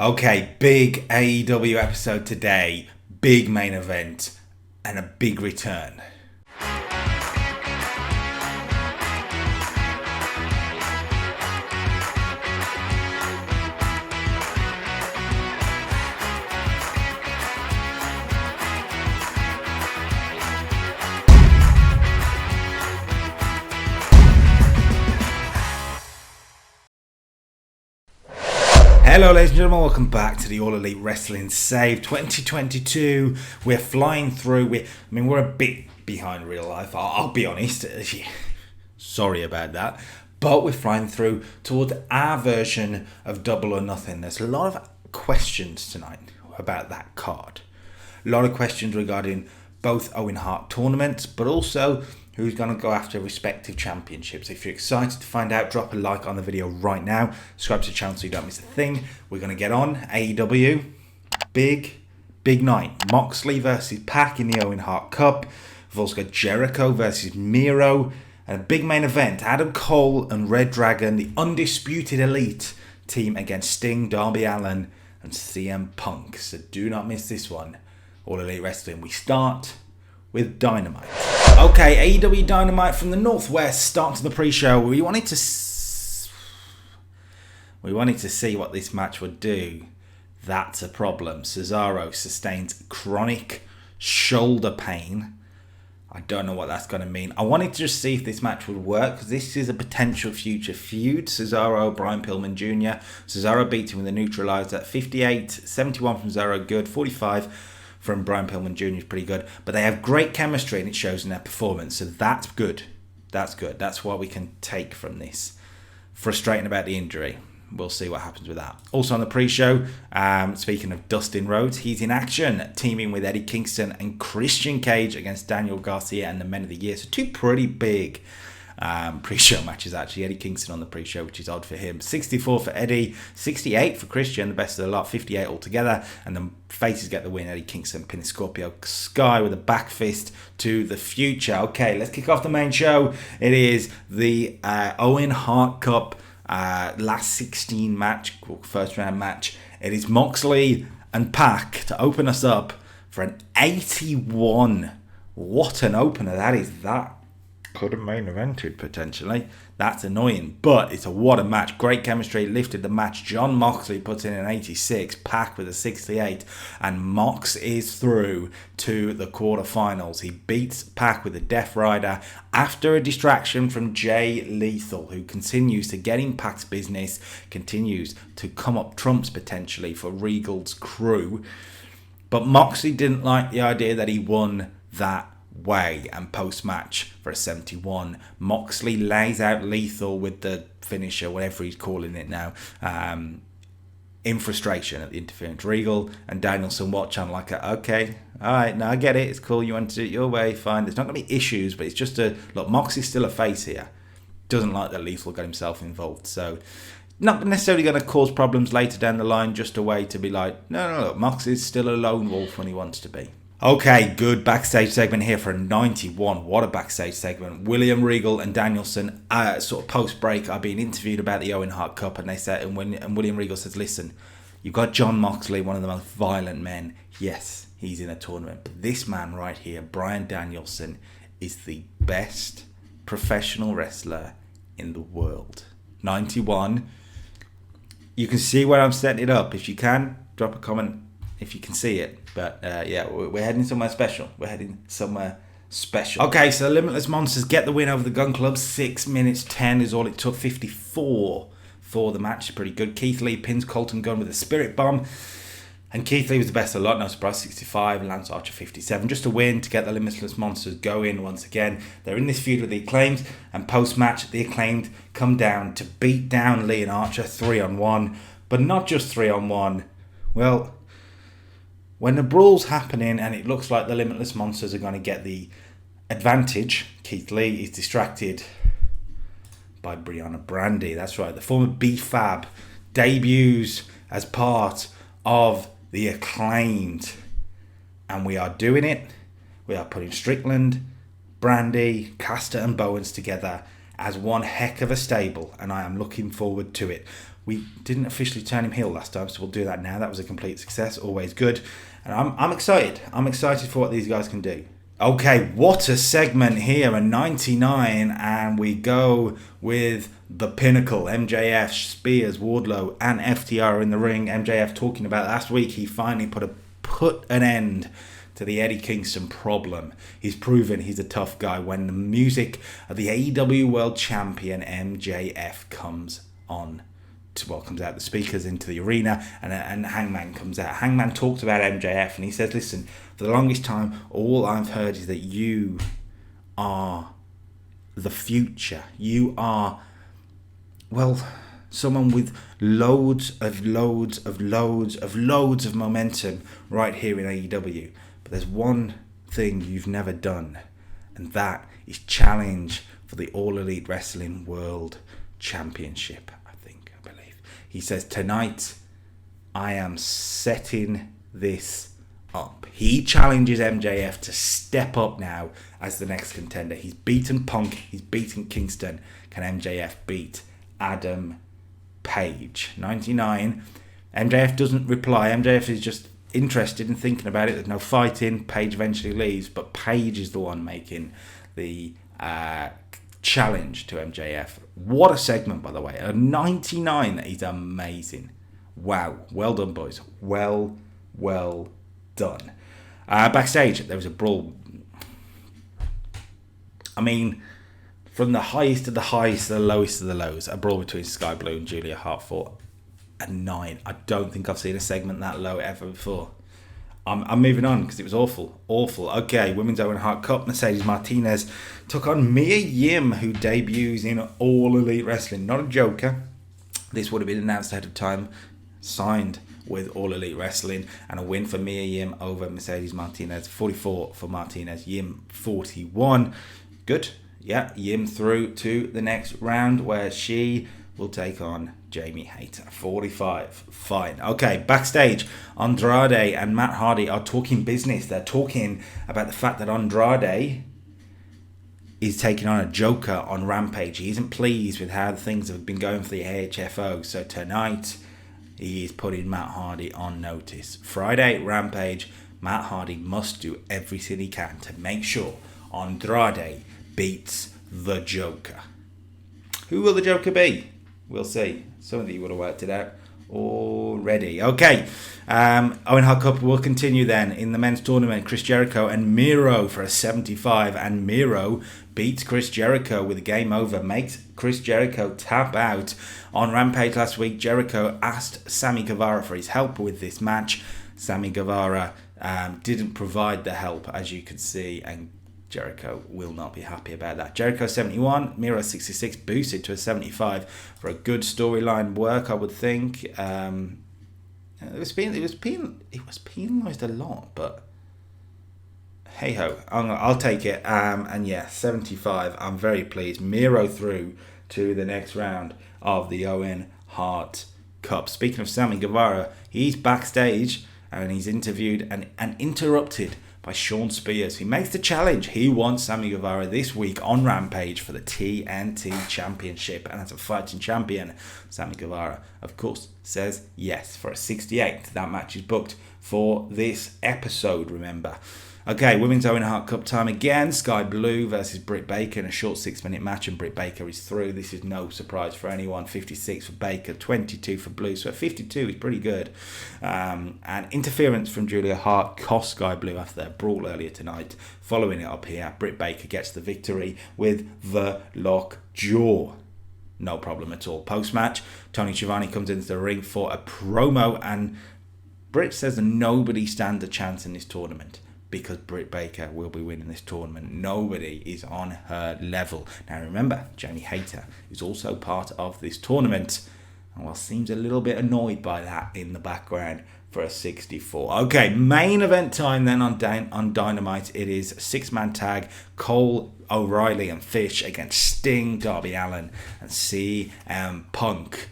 Okay, big AEW episode today, big main event, and a big return. Hello ladies and gentlemen, welcome back to the All Elite Wrestling Save 2022. We're flying through, we're a bit behind real life, I'll be honest, sorry about that, but we're flying through towards our version of Double or Nothing. There's a lot of questions tonight about that card. A lot of questions regarding both Owen Hart tournaments, but also who's going to go after respective championships. If you're excited to find out, drop a like on the video right now. Subscribe to the channel so you don't miss a thing. We're going to get on. AEW, big night. Moxley versus Pac in the Owen Hart Cup. We've also got Jericho versus Miro. And a big main event. Adam Cole and Red Dragon, the Undisputed Elite team against Sting, Darby Allin and CM Punk. So do not miss this one. All Elite Wrestling. We start with Dynamite. Okay, AEW Dynamite from the Northwest starts the pre-show. We wanted to see what this match would do. That's a problem. Cesaro sustains chronic shoulder pain. I don't know what that's going to mean. I wanted to just see if this match would work, because this is a potential future feud. Cesaro, Brian Pillman Jr. Cesaro beat him with a neutralizer at 58, 71 from Cesaro, good, 45 from Brian Pillman Jr. is pretty good. But they have great chemistry and it shows in their performance. So that's good. That's good. That's what we can take from this. Frustrating about the injury. We'll see what happens with that. Also on the pre-show, speaking of Dustin Rhodes, he's in action, teaming with Eddie Kingston and Christian Cage against Daniel Garcia and the Men of the Year. So two pretty big pre-show matches actually. Eddie Kingston on the pre-show, which is odd for him. 64 for Eddie, 68 for Christian, the best of the lot, 58 altogether, and the faces get the win. Eddie Kingston pinning Scorpio Sky with a back fist to the future. Okay, let's kick off the main show. It is the Owen Hart Cup last 16 match, first round match. It is Moxley and Pac to open us up for an 81. What an opener that is. That could have main evented potentially. That's annoying, but it's what a match. Great chemistry, lifted the match. John Moxley puts in an 86, Pac with a 68, and Mox is through to the quarterfinals. He beats Pac with a Death Rider after a distraction from Jay Lethal, who continues to get in Pac's business, continues to come up trumps potentially for Regal's crew. But Moxley didn't like the idea that he won that way, and post-match for a 71, Moxley lays out Lethal with the finisher, whatever he's calling it now, in frustration at the interference. Regal and Danielson watch on like, okay, alright, now I get it, it's cool, you want to do it your way, fine, there's not going to be issues, but it's just look, Moxley's still a face here, doesn't like that Lethal got himself involved, so not necessarily going to cause problems later down the line, just a way to be like, no, look, Moxley's still a lone wolf when he wants to be. Okay, good backstage segment here for 91. What a backstage segment. William Regal and Danielson, sort of post-break, are being interviewed about the Owen Hart Cup, and they said, and William Regal says, listen, you've got John Moxley, one of the most violent men. Yes, he's in a tournament, but this man right here, Bryan Danielson, is the best professional wrestler in the world. 91. You can see where I'm setting it up. If you can, drop a comment if you can see it. But yeah, we're heading somewhere special. Okay, so the Limitless Monsters get the win over the Gun Club. 6 minutes 10 is all it took. 54 for the match. Pretty good. Keith Lee pins Colton Gunn with a Spirit Bomb. And Keith Lee was the best of the lot. No surprise, 65. Lance Archer, 57. Just a win to get the Limitless Monsters going once again. They're in this feud with the Acclaimed. And post-match, the Acclaimed come down to beat down Lee and Archer 3-on-1. But not just 3-on-1. Well, when the brawl's happening and it looks like the Limitless Monsters are going to get the advantage, Keith Lee is distracted by Brianna Brandy. That's right, the former B-Fab debuts as part of the Acclaimed. And we are doing it. We are putting Strickland, Brandy, Caster and Bowens together as one heck of a stable, and I am looking forward to it. We didn't officially turn him heel last time, so we'll do that now. That was a complete success, always good. And I'm excited. I'm excited for what these guys can do. Okay, what a segment here, a 99, and we go with the Pinnacle. MJF, Spears, Wardlow, and FTR in the ring. MJF talking about last week, he finally put an end to the Eddie Kingston problem. He's proven he's a tough guy when the music of the AEW World Champion MJF comes out the speakers into the arena, and Hangman comes out. Hangman talks about MJF and he says, listen, for the longest time, all I've heard is that you are the future. You are, well, someone with loads of momentum right here in AEW. But there's one thing you've never done, and that is challenge for the All Elite Wrestling World Championship. He says, tonight, I am setting this up. He challenges MJF to step up now as the next contender. He's beaten Punk. He's beaten Kingston. Can MJF beat Adam Page? 99. MJF doesn't reply. MJF is just interested in thinking about it. There's no fighting. Page eventually leaves, but Page is the one making the challenge to MJF. What a segment, by the way. A 99 is amazing. Wow. Well done, boys. Well done. Backstage, there was a brawl. I mean, from the highest of the highs to the lowest of the lows, a brawl between Sky Blue and Julia Hart for a 9. I don't think I've seen a segment that low ever before. I'm moving on because it was awful. Okay, Women's Owen Hart Cup. Mercedes Martinez took on Mia Yim, who debuts in All Elite Wrestling. Not a joker. This would have been announced ahead of time. Signed with All Elite Wrestling. And a win for Mia Yim over Mercedes Martinez. 44 for Martinez. Yim 41. Good. Yeah, Yim through to the next round where she will take on Jamie Hayter. 45. Fine. Okay, backstage, Andrade and Matt Hardy are talking business. They're talking about the fact that Andrade is taking on a Joker on Rampage. He isn't pleased with how things have been going for the AHFO. So tonight, he is putting Matt Hardy on notice. Friday, Rampage, Matt Hardy must do everything he can to make sure Andrade beats the Joker. Who will the Joker be? We'll see. Some of you would have worked it out already. Okay. Owen Hart Cup will continue then in the men's tournament. Chris Jericho and Miro for a 75. And Miro beats Chris Jericho with a game over. Makes Chris Jericho tap out. On Rampage last week, Jericho asked Sammy Guevara for his help with this match. Sammy Guevara didn't provide the help, as you could see, and Jericho will not be happy about that. Jericho 71, Miro 66, boosted to a 75 for a good storyline work, I would think. It was penalised a lot, but hey ho, I'll take it. And yeah, 75. I'm very pleased. Miro through to the next round of the Owen Hart Cup. Speaking of Sammy Guevara, he's backstage and he's interviewed and interrupted by Sean Spears. He makes the challenge. He wants Sammy Guevara this week on Rampage for the TNT Championship. And as a fighting champion, Sammy Guevara, of course, says yes for a 68. That match is booked for this episode, remember. Okay, Women's Owen Hart Cup time again. Sky Blue versus Britt Baker in a short 6-minute match, and Britt Baker is through. This is no surprise for anyone. 56 for Baker, 22 for Blue. So at 52 is pretty good. And interference from Julia Hart cost Sky Blue after their brawl earlier tonight. Following it up here, Britt Baker gets the victory with the lockjaw. No problem at all. Post-match, Tony Schiavone comes into the ring for a promo, and Britt says that nobody stands a chance in this tournament, because Britt Baker will be winning this tournament. Nobody is on her level. Now remember, Jamie Hayter is also part of this tournament, and well, seems a little bit annoyed by that in the background for a 64. Okay, main event time then on Dynamite. It is a 6-man tag, Cole, O'Reilly and Fish against Sting, Darby Allin and CM Punk.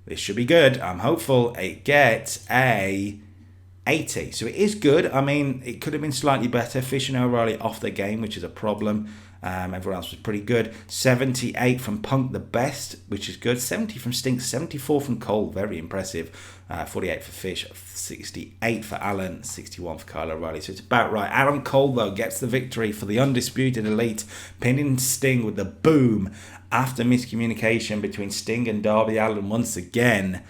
This should be good. I'm hopeful it gets a 80. So it is good. I mean, it could have been slightly better. Fish and O'Reilly off their game, which is a problem. Everyone else was pretty good. 78 from Punk, the best, which is good. 70 from Sting, 74 from Cole, very impressive. 48 for Fish, 68 for Allen, 61 for Kyle O'Reilly. So it's about right. Adam Cole, though, gets the victory for the Undisputed Elite, pinning Sting with the boom after miscommunication between Sting and Darby Allin once again.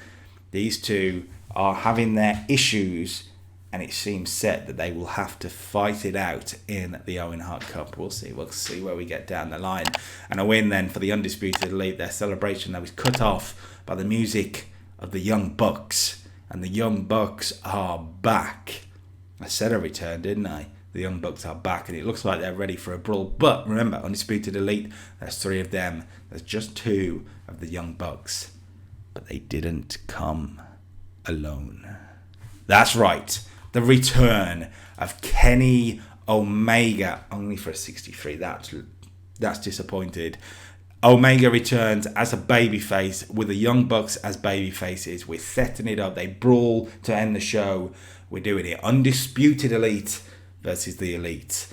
These two are having their issues, and it seems set that they will have to fight it out in the Owen Hart Cup. We'll see where we get down the line. And a win then for the Undisputed Elite. Their celebration that was cut off by the music of the Young Bucks. And the Young Bucks are back. I said a return, didn't I? The Young Bucks are back, and it looks like they're ready for a brawl. But remember, Undisputed Elite, there's 3 of them. There's just 2 of the Young Bucks. But they didn't come alone. That's right. The return of Kenny Omega, only for a 63. That's disappointed. Omega returns as a babyface with the Young Bucks as babyfaces. We're setting it up. They brawl to end the show. We're doing it. Undisputed Elite versus the Elite.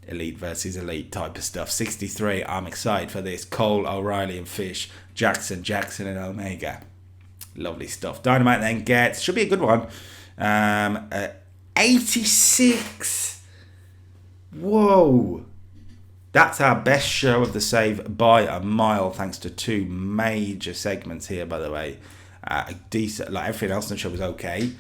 Elite versus Elite type of stuff. 63. I'm excited for this. Cole, O'Reilly and Fish. Jackson and Omega. Lovely stuff. Dynamite then gets, should be a good one, 86. Whoa. That's our best show of the save by a mile, thanks to 2 major segments here, by the way. Decent, like everything else on the show was okay,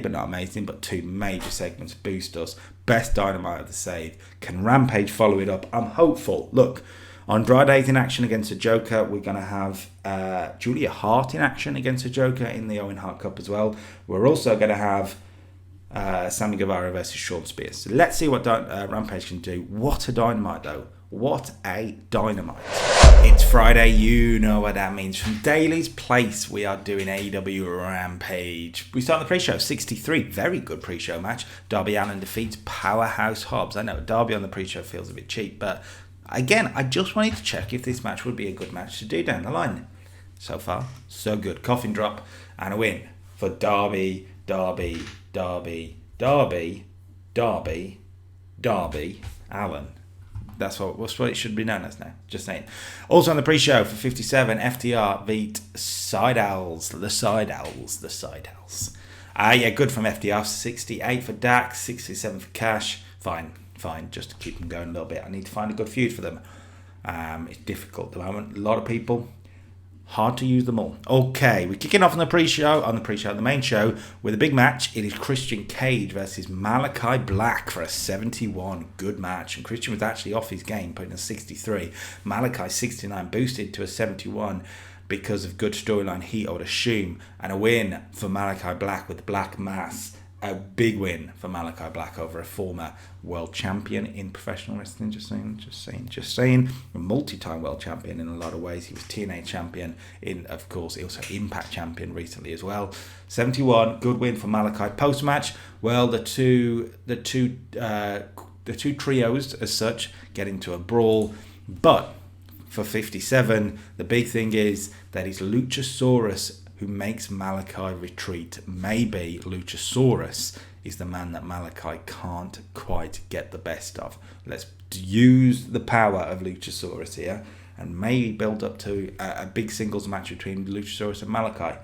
but not amazing, but 2 major segments boost us. Best Dynamite of the save. Can Rampage follow it up? I'm hopeful. Look, Andrade's in action against the Joker. We're going to have Julia Hart in action against the Joker in the Owen Hart Cup as well. We're also going to have Sammy Guevara versus Sean Spears. So let's see what Rampage can do. What a Dynamite, though. What a Dynamite. It's Friday. You know what that means. From Daly's Place, we are doing AEW Rampage. We start the pre-show. 63. Very good pre-show match. Darby Allin defeats Powerhouse Hobbs. I know Darby on the pre-show feels a bit cheap, but again, I just wanted to check if this match would be a good match to do down the line. So far, so good. Coffin drop and a win for Darby Allin. That's what it should be known as now. Just saying. Also on the pre-show for 57, FTR beat Side Owls. The Side Owls. Yeah, good from FTR. 68 for Dax, 67 for Cash. Fine, just to keep them going a little bit. I need to find a good feud for them. It's difficult at the moment. A lot of people. Hard to use them all. Okay, we're kicking off on the main show, with a big match. It is Christian Cage versus Malachi Black for a 71. Good match. And Christian was actually off his game, putting a 63. Malachi 69, boosted to a 71 because of good storyline heat, I would assume. And a win for Malachi Black with Black Mass. A big win for Malachi Black over a former world champion in professional wrestling. Just saying. A multi-time world champion in a lot of ways. He was TNA champion, of course, also Impact champion recently as well. 71, good win for Malachi. Post-match, well, the two trios as such get into a brawl, but for 57, the big thing is that it's Luchasaurus who makes Malachi retreat. Maybe Luchasaurus is the man that Malachi can't quite get the best of. Let's use the power of Luchasaurus here and maybe build up to a big singles match between Luchasaurus and Malachi.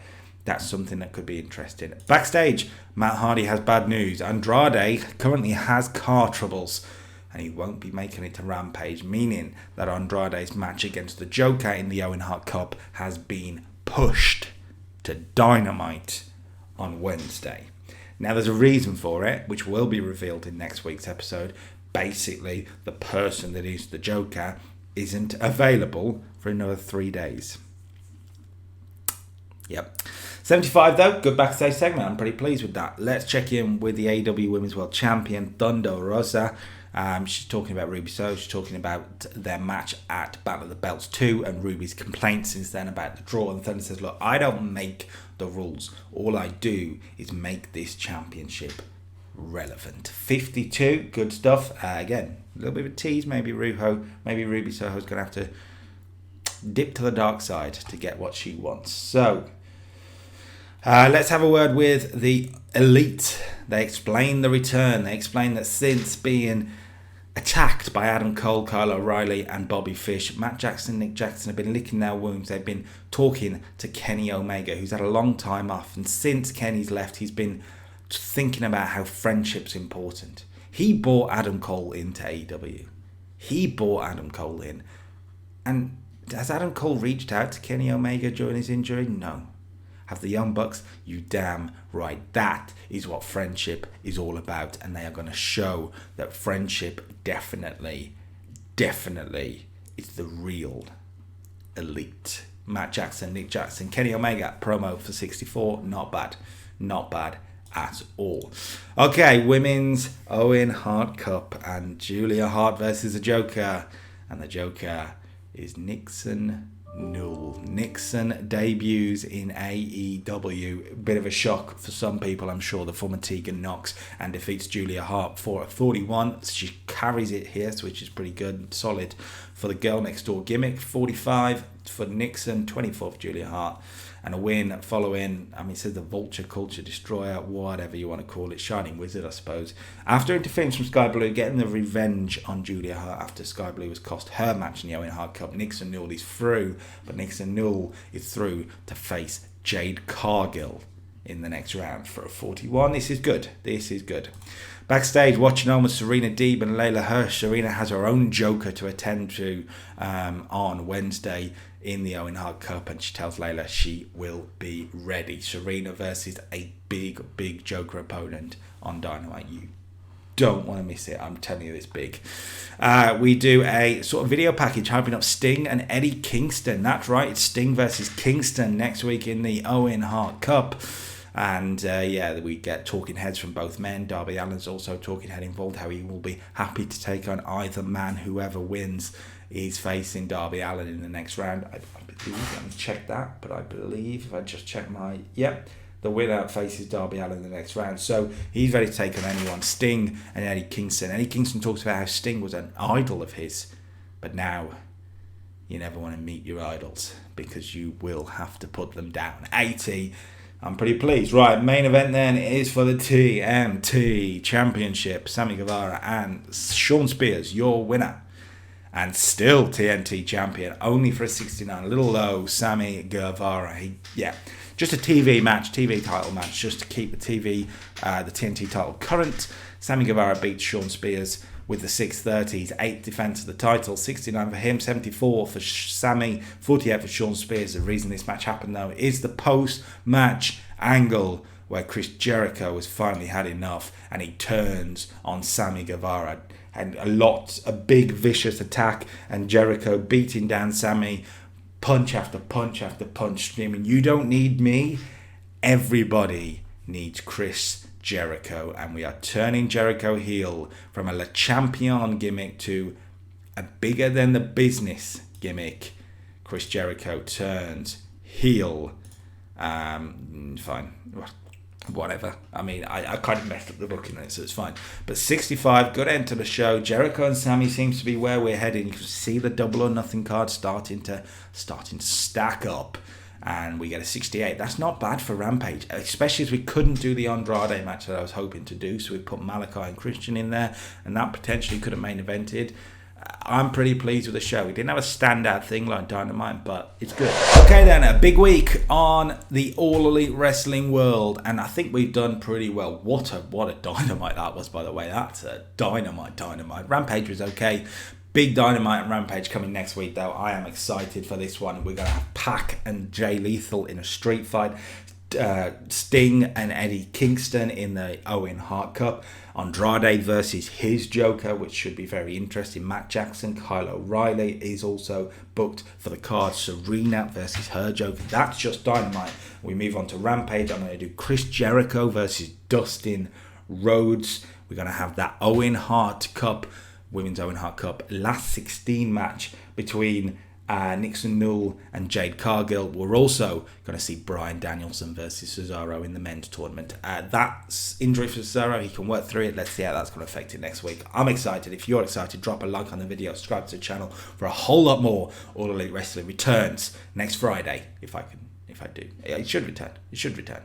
That's something that could be interesting. Backstage, Matt Hardy has bad news. Andrade currently has car troubles and he won't be making it to Rampage, meaning that Andrade's match against the Joker in the Owen Hart Cup has been pushed to Dynamite on Wednesday. Now there's a reason for it, which will be revealed in next week's episode. Basically, the person that is the Joker isn't available for another 3 days. Yep. 75 though, good backstage segment. I'm pretty pleased with that. Let's check in with the AEW Women's World Champion, Thudo Rosa. She's talking about Ruby Soho. She's talking about their match at Battle of the Belts 2 and Ruby's complaints since then about the draw. And Thunder says, look, I don't make the rules. All I do is make this championship relevant. 52, good stuff. Again, a little bit of a tease. Maybe Ruby Soho's going to have to dip to the dark side to get what she wants. So, let's have a word with the Elite. They explain the return. They explain that since being attacked by Adam Cole, Kyle O'Reilly and Bobby Fish. Matt Jackson, Nick Jackson have been licking their wounds. They've been talking to Kenny Omega, who's had a long time off. And since Kenny's left, he's been thinking about how friendship's important. He brought Adam Cole into AEW. He brought Adam Cole in. And has Adam Cole reached out to Kenny Omega during his injury? No. Have the Young Bucks? You damn right. That is what friendship is all about. And they are going to show that friendship definitely is the real elite. Matt Jackson, Nick Jackson, Kenny Omega promo for 64. Not bad. Not bad at all. Okay, women's Owen Hart Cup and Julia Hart versus the Joker. And the Joker is Nixon Null. Nixon debuts in AEW. Bit of a shock for some people, I'm sure, the former Tegan Knox, and defeats Julia Hart for a 41. She carries it here, which is pretty good. Solid for the girl next door gimmick. 45 for Nixon, 24 for Julia Hart. And a win following, it says the Vulture Culture Destroyer, whatever you want to call it, Shining Wizard, I suppose. After interference from Sky Blue, getting the revenge on Julia Hart after Sky Blue was cost her match in the Owen Hart Cup. Nixon Null is through, but Nixon Null is through to face Jade Cargill in the next round for a 41. This is good. This is good. Backstage, watching on with Serena Deeb and Layla Hirsch. Serena has her own Joker to attend to on Wednesday in the Owen Hart Cup, and she tells Layla she will be ready. Serena versus a big Joker opponent on Dynamite. You don't want to miss it. I'm telling you, it's big. We do a sort of video package hyping up Sting and Eddie Kingston. That's right, it's Sting versus Kingston next week in the Owen Hart Cup. And we get talking heads from both men. Darby Allin's also talking head involved, how he will be happy to take on either man. Whoever wins is facing Darby Allin in the next round. I believe, I haven't checked that, but I believe if I just check the winner faces Darby Allin in the next round. So he's ready to take on anyone. Sting and Eddie Kingston. Eddie Kingston talks about how Sting was an idol of his, but now you never want to meet your idols because you will have to put them down. 80. I'm pretty pleased. Right, main event then is for the TNT Championship. Sammy Guevara and Shawn Spears, your winner. And still TNT champion, only for a 69. A little low, Sammy Guevara. Just a TV match, TV title match, just to keep the TNT title current. Sammy Guevara beats Shawn Spears with the 630s, 8th defense of the title, 69 for him, 74 for Sammy, 48 for Shawn Spears. The reason this match happened, though, is the post-match angle where Chris Jericho has finally had enough and he turns on Sammy Guevara. And a big vicious attack, and Jericho beating down Sammy, punch after punch after punch, screaming, "You don't need me." Everybody needs Chris Jericho, and we are turning Jericho heel from a Le Champion gimmick to a bigger than the business gimmick. Chris Jericho turns heel. Fine. Whatever. I kind of messed up the booking on it, so it's fine. But 65, good end to the show. Jericho and Sammy seems to be where we're heading. You can see the double or nothing card starting to stack up. And we get a 68. That's not bad for Rampage, especially as we couldn't do the Andrade match that I was hoping to do. So we put Malachi and Christian in there, and that potentially could have main evented. I'm pretty pleased with the show. We didn't have a standout thing like Dynamite, but it's good. Okay then, a big week on the All Elite Wrestling world, and I think we've done pretty well. What a Dynamite that was, by the way. That's a dynamite. Rampage was okay. Big Dynamite and Rampage coming next week, though. I am excited for this one. We're going to have Pac and Jay Lethal in a street fight. Sting and Eddie Kingston in the Owen Hart Cup. Andrade versus his Joker, which should be very interesting. Matt Jackson, Kyle O'Reilly is also booked for the card. Serena versus her Joker. That's just Dynamite. We move on to Rampage. I'm going to do Chris Jericho versus Dustin Rhodes. We're going to have that Owen Hart Cup, Women's Owen Hart Cup, last 16 match between Nixon Null and Jade Cargill. We're also going to see Bryan Danielson versus Cesaro in the men's tournament. That's injury for Cesaro. He can work through it. Let's see how that's going to affect it next week. I'm excited. If you're excited, drop a like on the video, subscribe to the channel for a whole lot more. All Elite Wrestling returns next Friday. If I do. It should return.